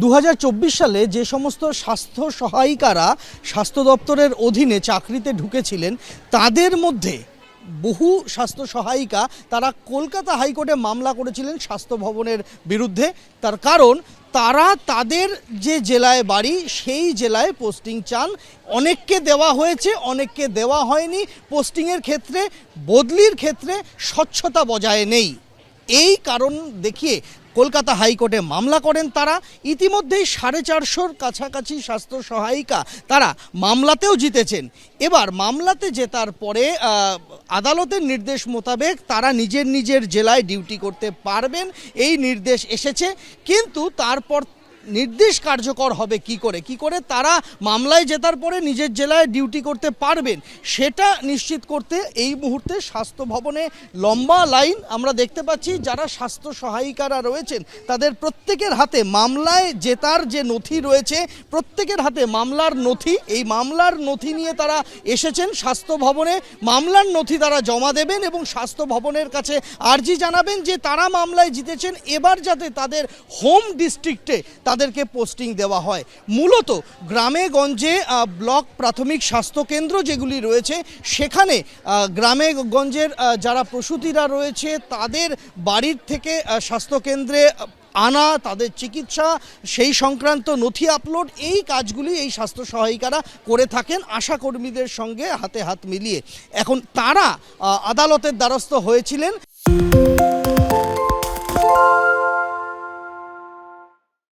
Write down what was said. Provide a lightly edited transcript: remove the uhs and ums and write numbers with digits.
2024 সালে যে সমস্ত স্বাস্থ্য সহায়িকারা স্বাস্থ্য দপ্তরের অধীনে চাকরিতে ঢুকেছিলেন তাদের মধ্যে বহু স্বাস্থ্য সহায়িকা তারা কলকাতা হাইকোর্টে মামলা করেছিলেন স্বাস্থ্য ভবনের বিরুদ্ধে। তার কারণ তারা তাদের যে জেলায় বাড়ি সেই জেলায় পোস্টিং চান। অনেককে দেওয়া হয়েছে, অনেককে দেওয়া হয়নি। পোস্টিংয়ের ক্ষেত্রে, বদলির ক্ষেত্রে স্বচ্ছতা বজায় নেই। এই কারণ দেখিয়ে কলকাতা হাইকোর্টে মামলা করেন তারা। ইতিমধ্যেই 450-র কাছাকাছি স্বাস্থ্য সহায়িকা তারা মামলাতেও জিতেছেন। এবার মামলাতে জেতার পরে আদালতের নির্দেশ মোতাবেক তারা নিজের নিজের জেলায় ডিউটি করতে পারবেন, এই নির্দেশ এসেছে। কিন্তু তারপর নির্দেশ কার্যকর হবে কি করে তারা মামলায় জেতার পরে নিজের জেলায় ডিউটি করতে পারবেন সেটা নিশ্চিত করতে এই মুহূর্তে স্বাস্থ্য ভবনে লম্বা লাইন আমরা দেখতে পাচ্ছি। যারা স্বাস্থ্য সহায়িকারা রয়েছেন তাদের প্রত্যেকের হাতে মামলায় জেতার যে নথি রয়েছে, প্রত্যেকের হাতে মামলার নথি। এই মামলার নথি নিয়ে তারা এসেছেন স্বাস্থ্য ভবনে। মামলার নথি তারা জমা দেবেন এবং স্বাস্থ্য ভবনের কাছে আর্জি জানাবেন যে তারা মামলায় জিতেছেন, এবার যাতে তাদের হোম ডিস্ট্রিক্টে তাদেরকে পোস্টিং দেওয়া হয়। মূলত গ্রামে গঞ্জে ব্লক প্রাথমিক স্বাস্থ্যকেন্দ্র যেগুলি রয়েছে সেখানে গ্রামে গঞ্জের যারা প্রসূতিরা রয়েছে তাদের বাড়ির থেকে স্বাস্থ্যকেন্দ্রে আনা, তাদের চিকিৎসা, সেই সংক্রান্ত নথি আপলোড, এই কাজগুলি এই স্বাস্থ্য সহায়িকারা করে থাকেন আশাকর্মীদের সঙ্গে হাতে হাত মিলিয়ে। এখন তারা আদালতের দ্বারস্থ হয়েছিলেন